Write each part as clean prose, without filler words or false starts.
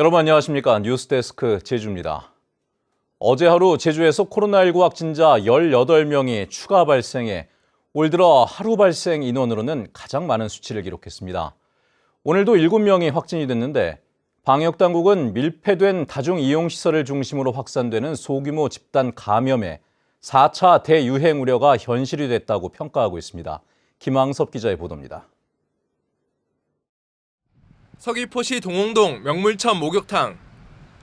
여러분 안녕하십니까? 뉴스데스크 제주입니다. 어제 하루 제주에서 코로나19 확진자 18명이 추가 발생해 올 들어 하루 발생 인원으로는 가장 많은 수치를 기록했습니다. 오늘도 7명이 확진이 됐는데 방역당국은 밀폐된 다중이용시설을 중심으로 확산되는 소규모 집단 감염에 4차 대유행 우려가 현실이 됐다고 평가하고 있습니다. 김항섭 기자의 보도입니다. 서귀포시 동홍동 명물천 목욕탕.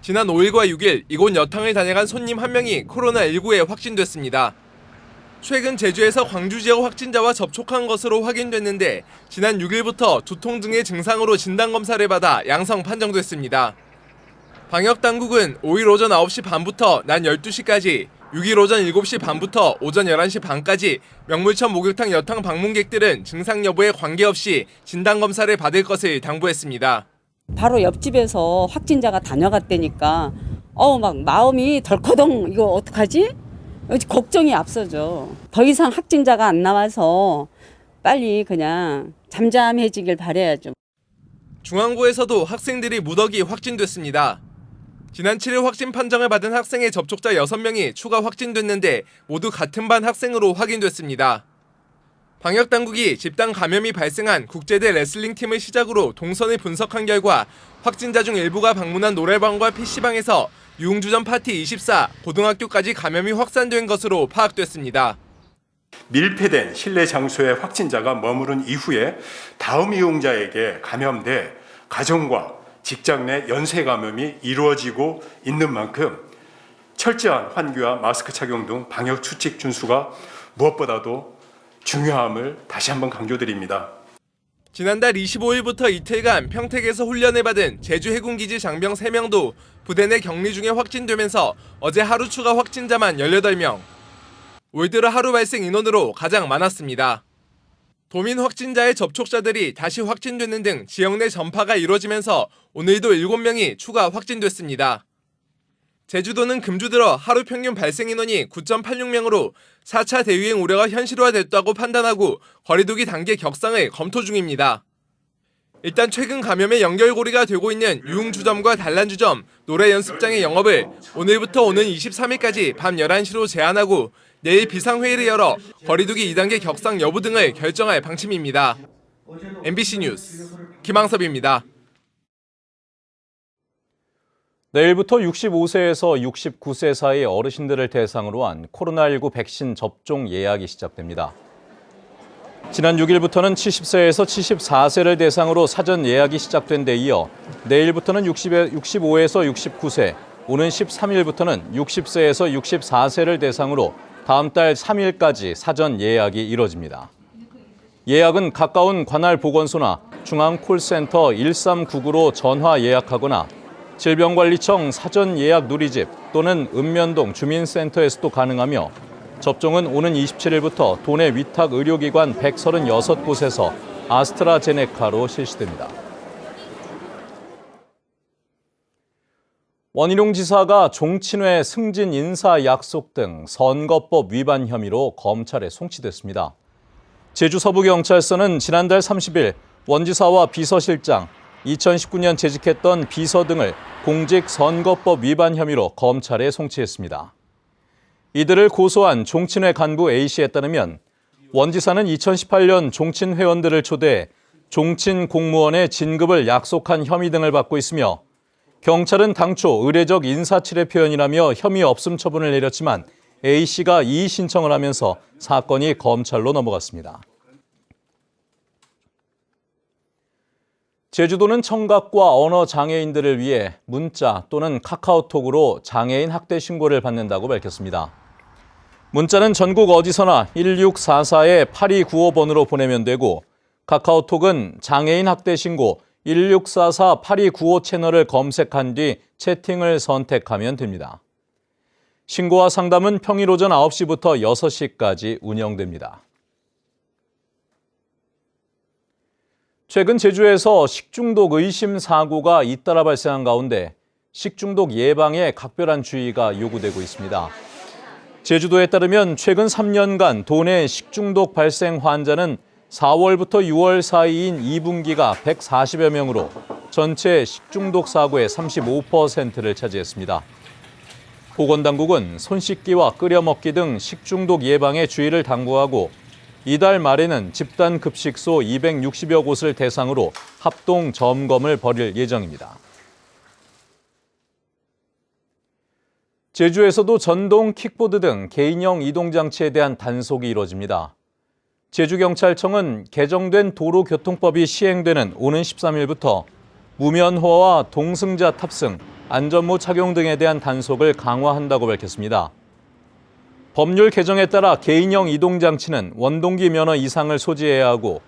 지난 5일과 6일 이곳 여탕을 다녀간 손님 한 명이 코로나19에 확진됐습니다. 최근 제주에서 광주 지역 확진자와 접촉한 것으로 확인됐는데 지난 6일부터 두통 등의 증상으로 진단검사를 받아 양성 판정됐습니다. 방역당국은 5일 오전 9시 반부터 낮 12시까지 6일 오전 7시 반부터 오전 11시 반까지 명물천 목욕탕 여탕 방문객들은 증상 여부에 관계없이 진단검사를 받을 것을 당부했습니다. 바로 옆집에서 확진자가 다녀갔다니까 막 마음이 덜커덩 이거 어떡하지? 걱정이 앞서죠. 더 이상 확진자가 안 나와서 빨리 그냥 잠잠해지길 바라야죠. 중앙고에서도 학생들이 무더기 확진됐습니다. 지난 7일 확진 판정을 받은 학생의 접촉자 6명이 추가 확진됐는데 모두 같은 반 학생으로 확인됐습니다. 방역당국이 집단 감염이 발생한 국제대 레슬링팀을 시작으로 동선을 분석한 결과 확진자 중 일부가 방문한 노래방과 PC방에서 유흥주점 파티 24, 고등학교까지 감염이 확산된 것으로 파악됐습니다. 밀폐된 실내 장소에 확진자가 머무른 이후에 다음 이용자에게 감염돼 가정과 직장 내 연쇄 감염이 이루어지고 있는 만큼 철저한 환기와 마스크 착용 등 방역 수칙 준수가 무엇보다도 중요함을 다시 한번 강조드립니다. 지난달 25일부터 이틀간 평택에서 훈련을 받은 제주 해군기지 장병 3명도 부대 내 격리 중에 확진되면서 어제 하루 추가 확진자만 18명. 올 들어 하루 발생 인원으로 가장 많았습니다. 도민 확진자의 접촉자들이 다시 확진되는 등 지역 내 전파가 이루어지면서 오늘도 7명이 추가 확진됐습니다. 제주도는 금주 들어 하루 평균 발생 인원이 9.86명으로 4차 대유행 우려가 현실화됐다고 판단하고 거리두기 단계 격상을 검토 중입니다. 일단 최근 감염의 연결고리가 되고 있는 유흥주점과 단란주점, 노래 연습장의 영업을 오늘부터 오는 23일까지 밤 11시로 제한하고 내일 비상회의를 열어 거리두기 2단계 격상 여부 등을 결정할 방침입니다. MBC 뉴스 김항섭입니다. 내일부터 65세에서 69세 사이 어르신들을 대상으로 한 코로나19 백신 접종 예약이 시작됩니다. 지난 6일부터는 70세에서 74세를 대상으로 사전 예약이 시작된 데 이어 내일부터는 65에서 69세, 오는 13일부터는 60세에서 64세를 대상으로 다음 달 3일까지 사전 예약이 이뤄집니다. 예약은 가까운 관할 보건소나 중앙 콜센터 1399로 전화 예약하거나 질병관리청 사전 예약 누리집 또는 읍면동 주민센터에서도 가능하며 접종은 오는 27일부터 도내 위탁 의료기관 136곳에서 아스트라제네카로 실시됩니다. 원희룡 지사가 종친회 승진 인사 약속 등 선거법 위반 혐의로 검찰에 송치됐습니다. 제주 서부경찰서는 지난달 30일 원 지사와 비서실장, 2019년 재직했던 비서 등을 공직선거법 위반 혐의로 검찰에 송치했습니다. 이들을 고소한 종친회 간부 A씨에 따르면 원 지사는 2018년 종친 회원들을 초대해 종친 공무원의 진급을 약속한 혐의 등을 받고 있으며 경찰은 당초 의례적 인사치레 표현이라며 혐의 없음 처분을 내렸지만 A씨가 이의 신청을 하면서 사건이 검찰로 넘어갔습니다. 제주도는 청각과 언어 장애인들을 위해 문자 또는 카카오톡으로 장애인 학대 신고를 받는다고 밝혔습니다. 문자는 전국 어디서나 1644-8295번으로 보내면 되고 카카오톡은 장애인 학대 신고 1644-8295 채널을 검색한 뒤 채팅을 선택하면 됩니다. 신고와 상담은 평일 오전 9시부터 6시까지 운영됩니다. 최근 제주에서 식중독 의심 사고가 잇따라 발생한 가운데 식중독 예방에 각별한 주의가 요구되고 있습니다. 제주도에 따르면 최근 3년간 도내 식중독 발생 환자는 4월부터 6월 사이인 2분기가 140여 명으로 전체 식중독 사고의 35%를 차지했습니다. 보건당국은 손 씻기와 끓여 먹기 등 식중독 예방에 주의를 당부하고 이달 말에는 집단 급식소 260여 곳을 대상으로 합동 점검을 벌일 예정입니다. 제주에서도 전동 킥보드 등 개인형 이동장치에 대한 단속이 이뤄집니다. 제주경찰청은 개정된 도로교통법이 시행되는 오는 13일부터 무면허와 동승자 탑승, 안전모 착용 등에 대한 단속을 강화한다고 밝혔습니다. 법률 개정에 따라 개인형 이동장치는 원동기 면허 이상을 소지해야 하고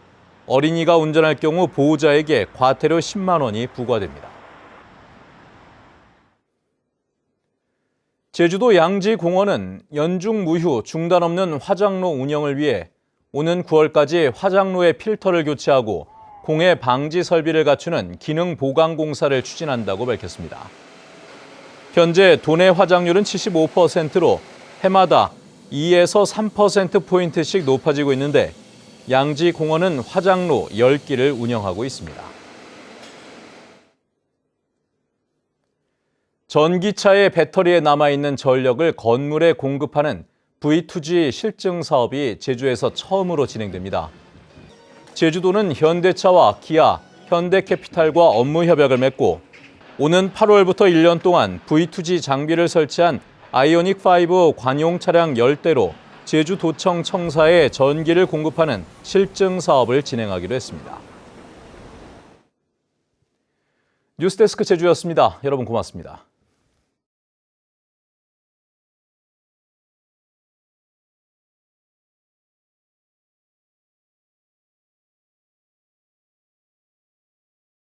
어린이가 운전할 경우 보호자에게 과태료 10만 원이 부과됩니다. 제주도 양지공원은 연중 무휴 중단 없는 화장로 운영을 위해 오는 9월까지 화장로의 필터를 교체하고 공해 방지 설비를 갖추는 기능 보강 공사를 추진한다고 밝혔습니다. 현재 도내 화장률은 75%로 해마다 2에서 3%포인트씩 높아지고 있는데 양지공원은 화장로 10기를 운영하고 있습니다. 전기차의 배터리에 남아있는 전력을 건물에 공급하는 V2G 실증 사업이 제주에서 처음으로 진행됩니다. 제주도는 현대차와 기아, 현대캐피탈과 업무 협약을 맺고 오는 8월부터 1년 동안 V2G 장비를 설치한 아이오닉5 관용 차량 10대로 제주도청 청사에 전기를 공급하는 실증 사업을 진행하기로 했습니다. 뉴스데스크 제주였습니다. 여러분 고맙습니다.